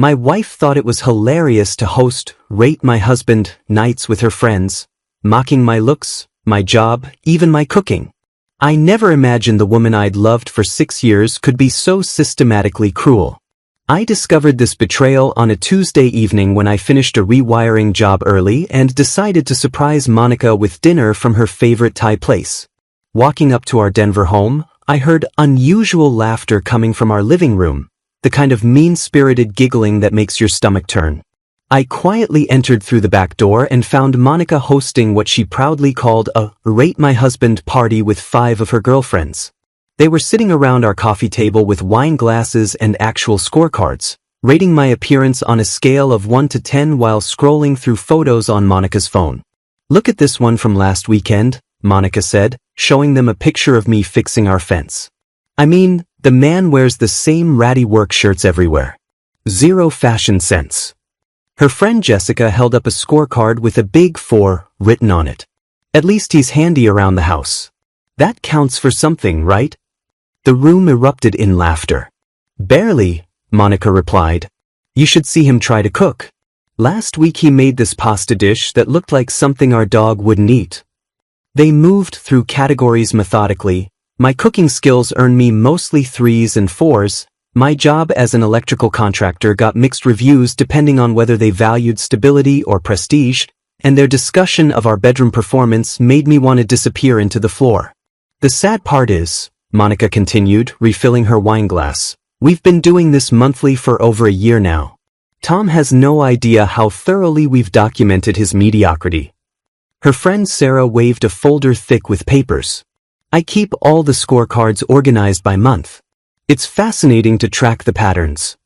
My wife thought it was hilarious to host Rate My Husband nights with her friends, mocking my looks, my job, even my cooking. I never imagined the woman I'd loved for 6 years could be so systematically cruel. I discovered this betrayal on a Tuesday evening when I finished a rewiring job early and decided to surprise Monica with dinner from her favorite Thai place. Walking up to our Denver home, I heard unusual laughter coming from our living room, the kind of mean-spirited giggling that makes your stomach turn. I quietly entered through the back door and found Monica hosting what she proudly called a Rate My Husband party with 5 of her girlfriends. They were sitting around our coffee table with wine glasses and actual scorecards, rating my appearance on a scale of 1 to 10 while scrolling through photos on Monica's phone. "Look at this one from last weekend," Monica said, showing them a picture of me fixing our fence. "I mean, the man wears the same ratty work shirts everywhere. Zero fashion sense." Her friend Jessica held up a scorecard with a big 4 written on it. "At least he's handy around the house. That counts for something, right?" The room erupted in laughter. "Barely," Monica replied. "You should see him try to cook. Last week he made this pasta dish that looked like something our dog wouldn't eat." They moved through categories methodically. My cooking skills earned me mostly 3s and 4s. My job as an electrical contractor got mixed reviews depending on whether they valued stability or prestige, and their discussion of our bedroom performance made me want to disappear into the floor. "The sad part is," Monica continued, refilling her wine glass, "we've been doing this monthly for over a year now. Tom has no idea how thoroughly we've documented his mediocrity." Her friend Sarah waved a folder thick with papers. "I keep all the scorecards organized by month. It's fascinating to track the patterns."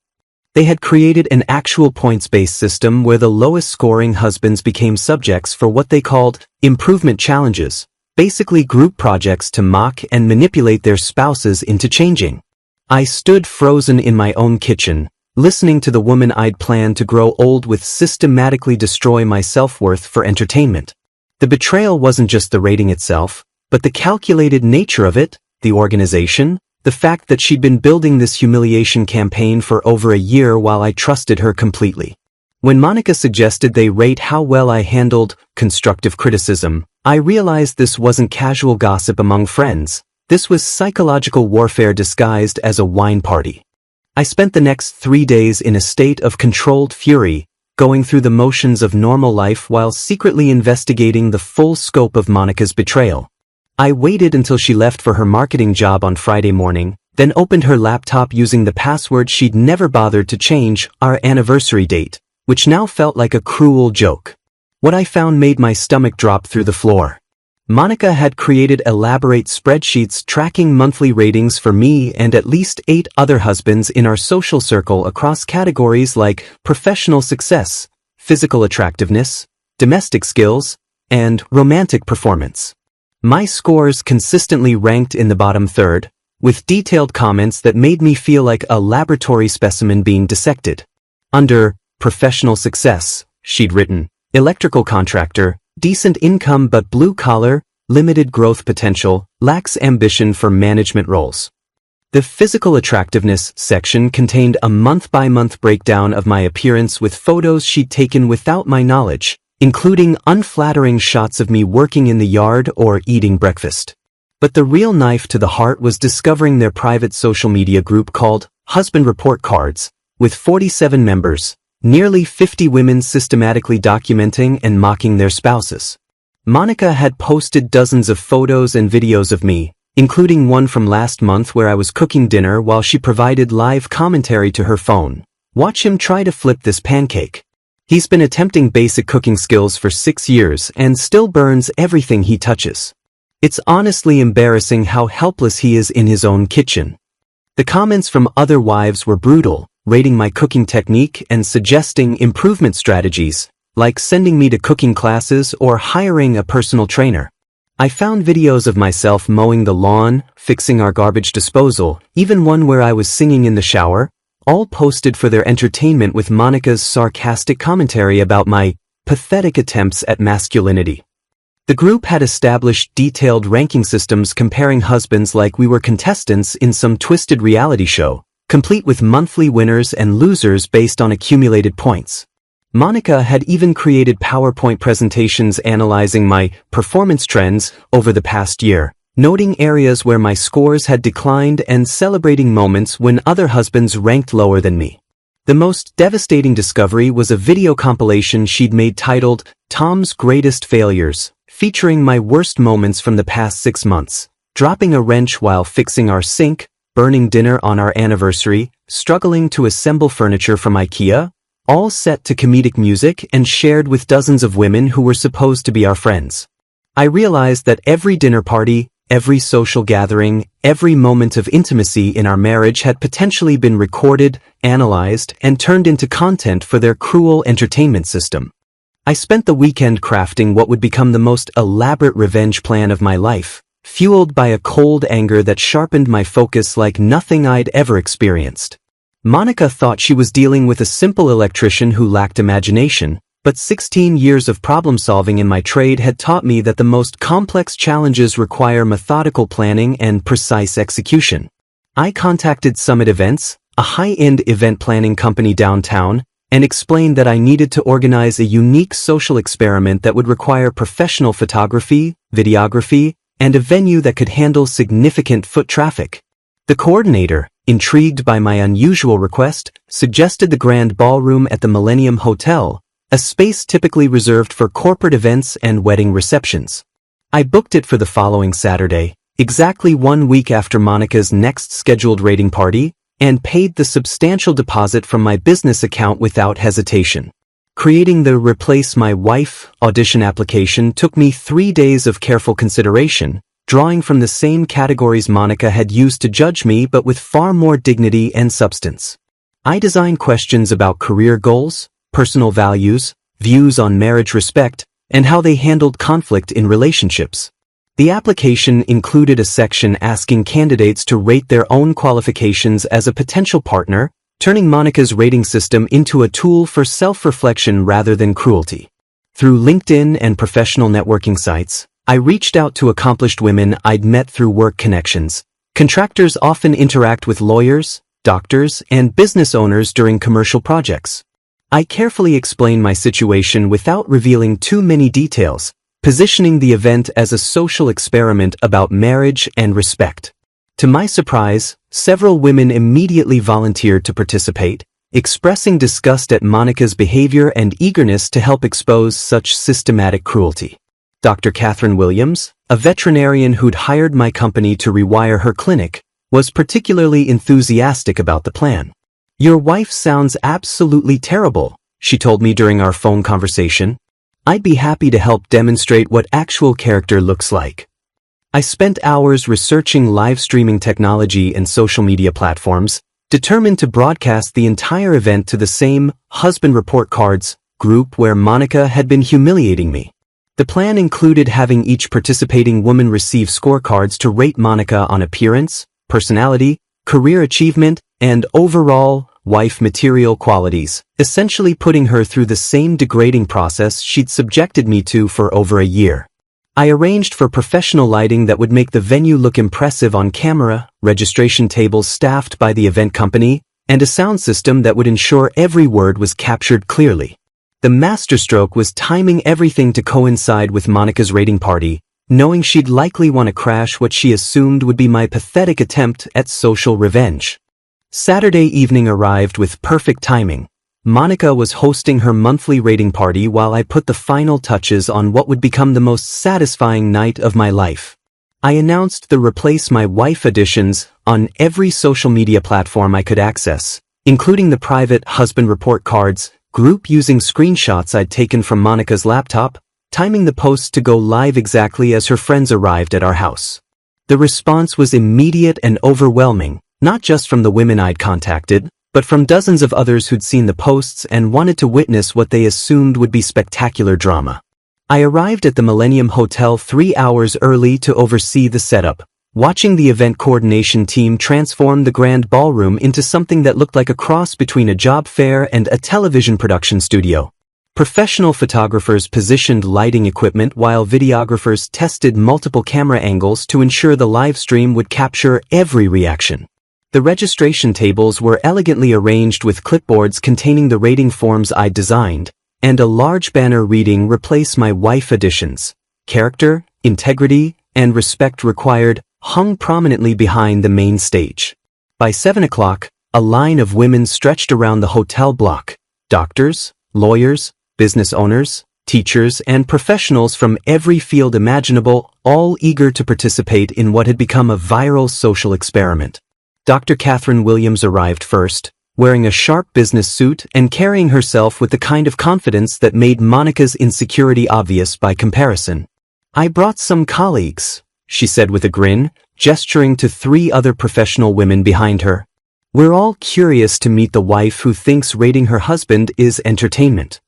They had created an actual points-based system where the lowest-scoring husbands became subjects for what they called improvement challenges, basically group projects to mock and manipulate their spouses into changing. I stood frozen in my own kitchen, listening to the woman I'd planned to grow old with systematically destroy my self-worth for entertainment. The betrayal wasn't just the rating itself, but the calculated nature of it, the organization, the fact that she'd been building this humiliation campaign for over a year while I trusted her completely. When Monica suggested they rate how well I handled constructive criticism, I realized this wasn't casual gossip among friends. This was psychological warfare disguised as a wine party. I spent the next 3 days in a state of controlled fury, going through the motions of normal life while secretly investigating the full scope of Monica's betrayal. I waited until she left for her marketing job on Friday morning, then opened her laptop using the password she'd never bothered to change, our anniversary date, which now felt like a cruel joke. What I found made my stomach drop through the floor. Monica had created elaborate spreadsheets tracking monthly ratings for me and at least 8 other husbands in our social circle across categories like professional success, physical attractiveness, domestic skills, and romantic performance. My scores consistently ranked in the bottom third, with detailed comments that made me feel like a laboratory specimen being dissected. Under professional success, she'd written, electrical contractor, decent income but blue-collar, limited growth potential, lacks ambition for management roles. The physical attractiveness section contained a month-by-month breakdown of my appearance with photos she'd taken without my knowledge, including unflattering shots of me working in the yard or eating breakfast. But the real knife to the heart was discovering their private social media group called Husband Report Cards, with 47 members, nearly 50 women systematically documenting and mocking their spouses. Monica had posted dozens of photos and videos of me, including one from last month where I was cooking dinner while she provided live commentary to her phone. "Watch him try to flip this pancake. He's been attempting basic cooking skills for 6 years and still burns everything he touches. It's honestly embarrassing how helpless he is in his own kitchen." The comments from other wives were brutal, rating my cooking technique and suggesting improvement strategies, like sending me to cooking classes or hiring a personal trainer. I found videos of myself mowing the lawn, fixing our garbage disposal, even one where I was singing in the shower, all posted for their entertainment with Monica's sarcastic commentary about my pathetic attempts at masculinity. The group had established detailed ranking systems comparing husbands like we were contestants in some twisted reality show, complete with monthly winners and losers based on accumulated points. Monica had even created PowerPoint presentations analyzing my performance trends over the past year, noting areas where my scores had declined and celebrating moments when other husbands ranked lower than me. The most devastating discovery was a video compilation she'd made titled Tom's Greatest Failures, featuring my worst moments from the past 6 months, dropping a wrench while fixing our sink, burning dinner on our anniversary, struggling to assemble furniture from IKEA, all set to comedic music and shared with dozens of women who were supposed to be our friends. I realized that every dinner party, every social gathering, every moment of intimacy in our marriage had potentially been recorded, analyzed, and turned into content for their cruel entertainment system. I spent the weekend crafting what would become the most elaborate revenge plan of my life, fueled by a cold anger that sharpened my focus like nothing I'd ever experienced. Monica thought she was dealing with a simple electrician who lacked imagination, but 16 years of problem-solving in my trade had taught me that the most complex challenges require methodical planning and precise execution. I contacted Summit Events, a high-end event planning company downtown, and explained that I needed to organize a unique social experiment that would require professional photography, videography, and a venue that could handle significant foot traffic. The coordinator, intrigued by my unusual request, suggested the Grand Ballroom at the Millennium Hotel, a space typically reserved for corporate events and wedding receptions. I booked it for the following Saturday, exactly 1 week after Monica's next scheduled rating party, and paid the substantial deposit from my business account without hesitation. Creating the Replace My Wife audition application took me 3 days of careful consideration, drawing from the same categories Monica had used to judge me but with far more dignity and substance. I designed questions about career goals, personal values, views on marriage respect, and how they handled conflict in relationships. The application included a section asking candidates to rate their own qualifications as a potential partner, turning Monica's rating system into a tool for self-reflection rather than cruelty. Through LinkedIn and professional networking sites, I reached out to accomplished women I'd met through work connections. Contractors often interact with lawyers, doctors, and business owners during commercial projects. I carefully explained my situation without revealing too many details, positioning the event as a social experiment about marriage and respect. To my surprise, several women immediately volunteered to participate, expressing disgust at Monica's behavior and eagerness to help expose such systematic cruelty. Dr. Catherine Williams, a veterinarian who'd hired my company to rewire her clinic, was particularly enthusiastic about the plan. "Your wife sounds absolutely terrible," she told me during our phone conversation. "I'd be happy to help demonstrate what actual character looks like." I spent hours researching live streaming technology and social media platforms, determined to broadcast the entire event to the same husband report cards group where Monica had been humiliating me. The plan included having each participating woman receive scorecards to rate Monica on appearance, personality, career achievement, and overall wife material qualities, essentially putting her through the same degrading process she'd subjected me to for over a year. I arranged for professional lighting that would make the venue look impressive on camera, registration tables staffed by the event company, and a sound system that would ensure every word was captured clearly. The masterstroke was timing everything to coincide with Monica's rating party, knowing she'd likely want to crash what she assumed would be my pathetic attempt at social revenge. Saturday evening arrived with perfect timing. Monica was hosting her monthly rating party while I put the final touches on what would become the most satisfying night of my life. I announced the Replace My Wife auditions on every social media platform I could access, including the private husband report cards group using screenshots I'd taken from Monica's laptop, timing the posts to go live exactly as her friends arrived at our house. The response was immediate and overwhelming, not just from the women I'd contacted, but from dozens of others who'd seen the posts and wanted to witness what they assumed would be spectacular drama. I arrived at the Millennium Hotel 3 hours early to oversee the setup, watching the event coordination team transform the Grand Ballroom into something that looked like a cross between a job fair and a television production studio. Professional photographers positioned lighting equipment while videographers tested multiple camera angles to ensure the live stream would capture every reaction. The registration tables were elegantly arranged with clipboards containing the rating forms I'd designed, and a large banner reading "Replace my wife auditions. Character, integrity, and respect required" hung prominently behind the main stage. By 7 o'clock, a line of women stretched around the hotel block. Doctors, lawyers, business owners, teachers, and professionals from every field imaginable, all eager to participate in what had become a viral social experiment. Dr. Catherine Williams arrived first, wearing a sharp business suit and carrying herself with the kind of confidence that made Monica's insecurity obvious by comparison. "I brought some colleagues," she said with a grin, gesturing to 3 other professional women behind her. "We're all curious to meet the wife who thinks rating her husband is entertainment."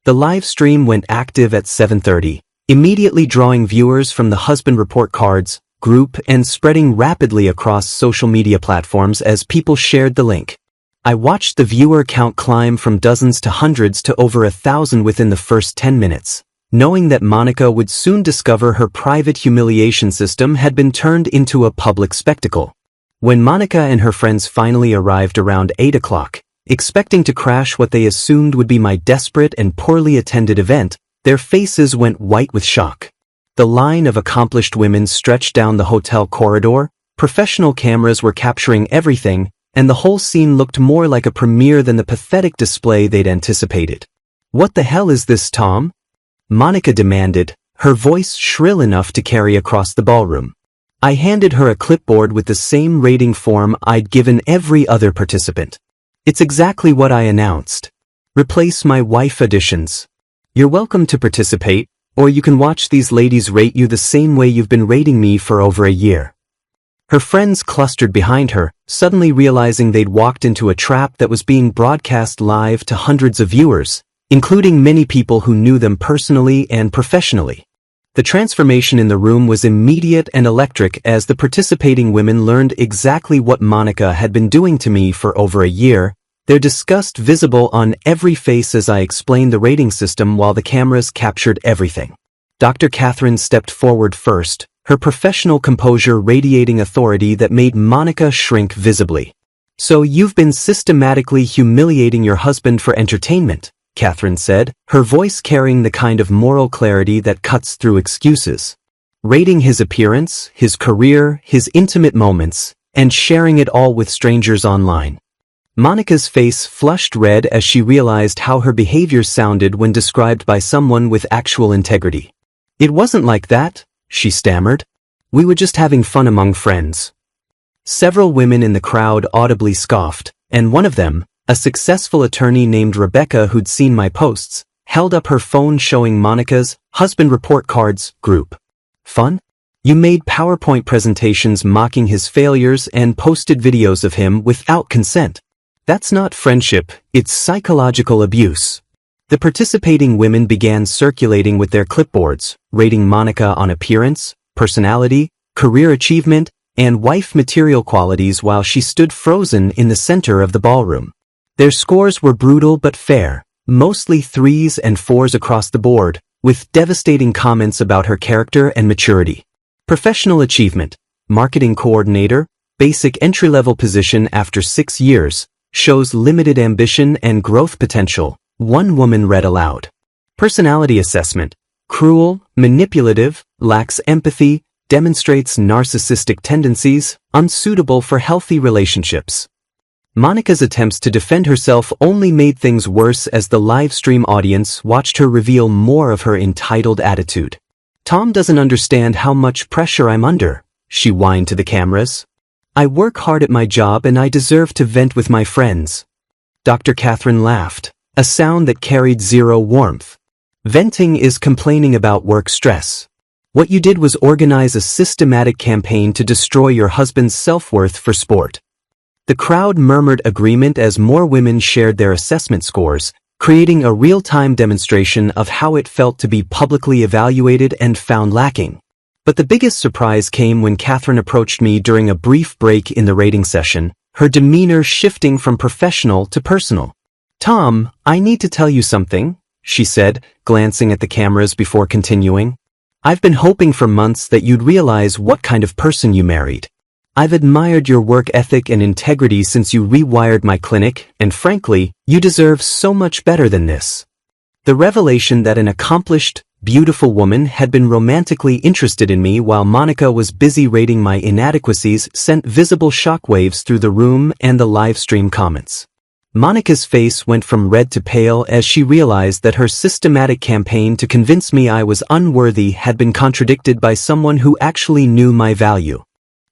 The live stream went active at 7:30, immediately drawing viewers from the husband report cards group and spreading rapidly across social media platforms as people shared the link. I watched the viewer count climb from dozens to hundreds to over 1,000 within the first 10 minutes, knowing that Monica would soon discover her private humiliation system had been turned into a public spectacle. When Monica and her friends finally arrived around 8 o'clock, expecting to crash what they assumed would be my desperate and poorly attended event, their faces went white with shock. The line of accomplished women stretched down the hotel corridor, professional cameras were capturing everything, and the whole scene looked more like a premiere than the pathetic display they'd anticipated. "What the hell is this, Tom?" Monica demanded, her voice shrill enough to carry across the ballroom. I handed her a clipboard with the same rating form I'd given every other participant. "It's exactly what I announced. Replace my wife auditions. You're welcome to participate, or you can watch these ladies rate you the same way you've been rating me for over a year." Her friends clustered behind her, suddenly realizing they'd walked into a trap that was being broadcast live to hundreds of viewers, including many people who knew them personally and professionally. The transformation in the room was immediate and electric as the participating women learned exactly what Monica had been doing to me for over a year, their disgust visible on every face as I explained the rating system while the cameras captured everything. Dr. Catherine stepped forward first, her professional composure radiating authority that made Monica shrink visibly. "So you've been systematically humiliating your husband for entertainment," Catherine said, her voice carrying the kind of moral clarity that cuts through excuses. "Rating his appearance, his career, his intimate moments, and sharing it all with strangers online." Monica's face flushed red as she realized how her behavior sounded when described by someone with actual integrity. "It wasn't like that," she stammered. "We were just having fun among friends." Several women in the crowd audibly scoffed, and one of them, a successful attorney named Rebecca who'd seen my posts, held up her phone showing Monica's husband report cards group. "Fun? You made PowerPoint presentations mocking his failures and posted videos of him without consent. That's not friendship, it's psychological abuse." The participating women began circulating with their clipboards, rating Monica on appearance, personality, career achievement, and wife material qualities while she stood frozen in the center of the ballroom. Their scores were brutal but fair, mostly 3s and 4s across the board, with devastating comments about her character and maturity. Professional achievement, marketing coordinator, basic entry-level position after 6 years, shows limited ambition and growth potential, one woman read aloud. Personality assessment, cruel, manipulative, lacks empathy, demonstrates narcissistic tendencies, unsuitable for healthy relationships. Monica's attempts to defend herself only made things worse as the live stream audience watched her reveal more of her entitled attitude. "Tom doesn't understand how much pressure I'm under," she whined to the cameras. "I work hard at my job and I deserve to vent with my friends." Dr. Catherine laughed, a sound that carried zero warmth. "Venting is complaining about work stress. What you did was organize a systematic campaign to destroy your husband's self-worth for sport." The crowd murmured agreement as more women shared their assessment scores, creating a real-time demonstration of how it felt to be publicly evaluated and found lacking. But the biggest surprise came when Catherine approached me during a brief break in the rating session, her demeanor shifting from professional to personal. "Tom, I need to tell you something," she said, glancing at the cameras before continuing. "I've been hoping for months that you'd realize what kind of person you married. I've admired your work ethic and integrity since you rewired my clinic, and frankly, you deserve so much better than this." The revelation that an accomplished, beautiful woman had been romantically interested in me while Monica was busy rating my inadequacies sent visible shockwaves through the room and the live stream comments. Monica's face went from red to pale as she realized that her systematic campaign to convince me I was unworthy had been contradicted by someone who actually knew my value.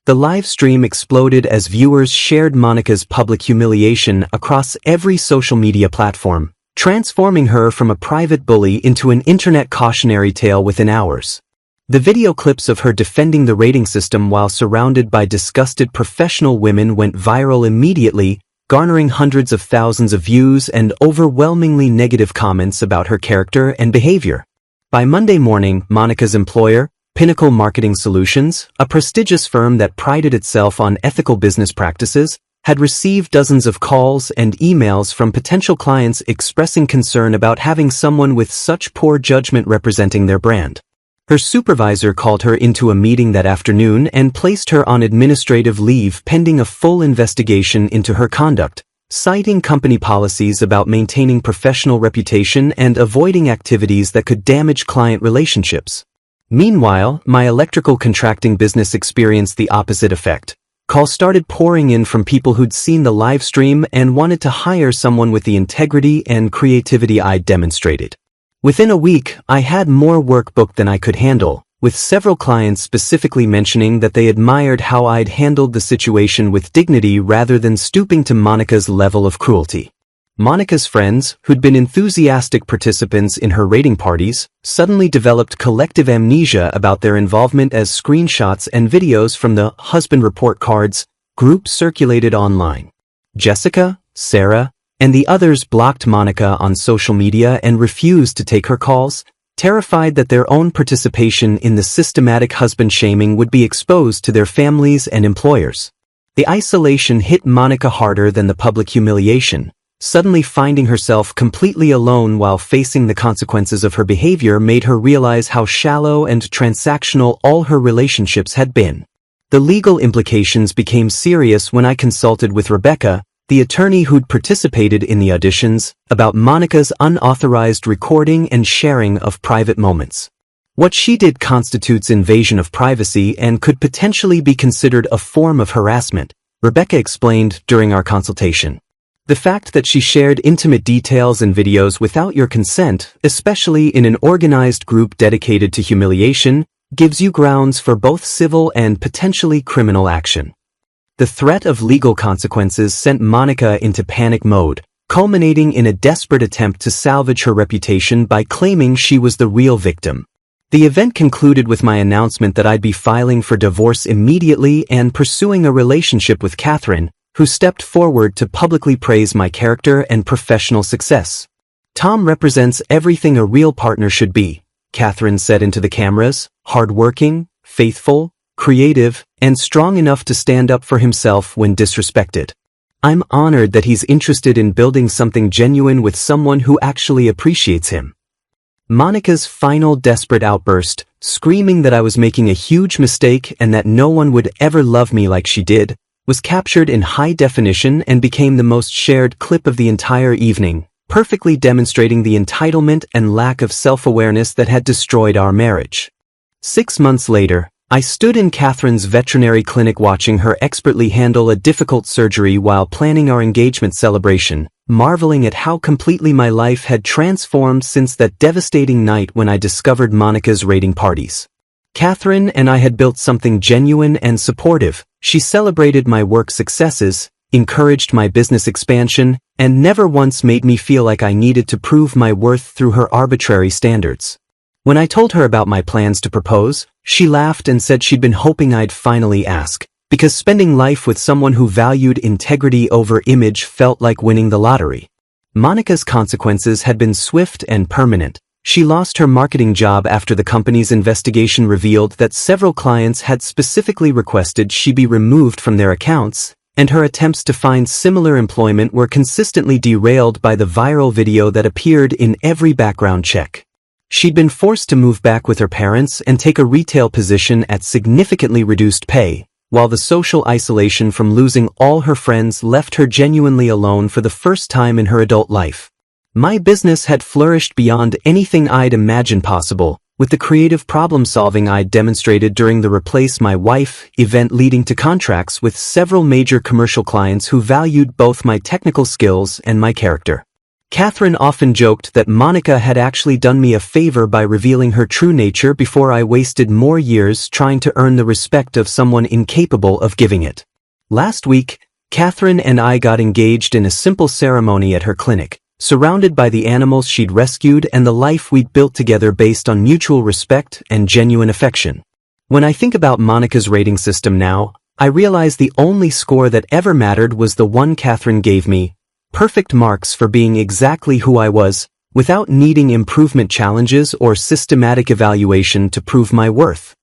The live stream exploded as viewers shared Monica's public humiliation across every social media platform, transforming her from a private bully into an internet cautionary tale within hours. The video clips of her defending the rating system while surrounded by disgusted professional women went viral immediately, garnering hundreds of thousands of views and overwhelmingly negative comments about her character and behavior. By Monday morning, Monica's employer, Pinnacle Marketing Solutions, a prestigious firm that prided itself on ethical business practices, had received dozens of calls and emails from potential clients expressing concern about having someone with such poor judgment representing their brand. Her supervisor called her into a meeting that afternoon and placed her on administrative leave pending a full investigation into her conduct, citing company policies about maintaining professional reputation and avoiding activities that could damage client relationships. Meanwhile, my electrical contracting business experienced the opposite effect. Calls started pouring in from people who'd seen the live stream and wanted to hire someone with the integrity and creativity I'd demonstrated. Within a week, I had more work booked than I could handle, with several clients specifically mentioning that they admired how I'd handled the situation with dignity rather than stooping to Monica's level of cruelty. Monica's friends, who'd been enthusiastic participants in her rating parties, suddenly developed collective amnesia about their involvement as screenshots and videos from the husband report cards group circulated online. Jessica, Sarah, and the others blocked Monica on social media and refused to take her calls, terrified that their own participation in the systematic husband shaming would be exposed to their families and employers. The isolation hit Monica harder than the public humiliation. Suddenly finding herself completely alone while facing the consequences of her behavior made her realize how shallow and transactional all her relationships had been. The legal implications became serious when I consulted with Rebecca, the attorney who'd participated in the auditions, about Monica's unauthorized recording and sharing of private moments. What she did constitutes invasion of privacy and could potentially be considered a form of harassment, Rebecca explained during our consultation. The fact that she shared intimate details and videos without your consent, especially in an organized group dedicated to humiliation, gives you grounds for both civil and potentially criminal action. The threat of legal consequences sent Monica into panic mode, culminating in a desperate attempt to salvage her reputation by claiming she was the real victim. The event concluded with my announcement that I'd be filing for divorce immediately and pursuing a relationship with Catherine, who stepped forward to publicly praise my character and professional success. "Tom represents everything a real partner should be," Catherine said into the cameras, hardworking, faithful, creative, and strong enough to stand up for himself when disrespected. "I'm honored that he's interested in building something genuine with someone who actually appreciates him." Monica's final desperate outburst, screaming that I was making a huge mistake and that no one would ever love me like she did, was captured in high definition and became the most shared clip of the entire evening, perfectly demonstrating the entitlement and lack of self-awareness that had destroyed our marriage. 6 months later, I stood in Catherine's veterinary clinic watching her expertly handle a difficult surgery while planning our engagement celebration, marveling at how completely my life had transformed since that devastating night when I discovered Monica's rating parties. Catherine and I had built something genuine and supportive. She celebrated my work successes, encouraged my business expansion, and never once made me feel like I needed to prove my worth through her arbitrary standards. When I told her about my plans to propose, she laughed and said she'd been hoping I'd finally ask, because spending life with someone who valued integrity over image felt like winning the lottery. Monica's consequences had been swift and permanent. She lost her marketing job after the company's investigation revealed that several clients had specifically requested she be removed from their accounts, and her attempts to find similar employment were consistently derailed by the viral video that appeared in every background check. She'd been forced to move back with her parents and take a retail position at significantly reduced pay, while the social isolation from losing all her friends left her genuinely alone for the first time in her adult life. My business had flourished beyond anything I'd imagined possible, with the creative problem-solving I'd demonstrated during the Replace My Wife event leading to contracts with several major commercial clients who valued both my technical skills and my character. Catherine often joked that Monica had actually done me a favor by revealing her true nature before I wasted more years trying to earn the respect of someone incapable of giving it. Last week, Catherine and I got engaged in a simple ceremony at her clinic, surrounded by the animals she'd rescued and the life we'd built together based on mutual respect and genuine affection. When I think about Monica's rating system now, I realize the only score that ever mattered was the one Catherine gave me: perfect marks for being exactly who I was, without needing improvement challenges or systematic evaluation to prove my worth.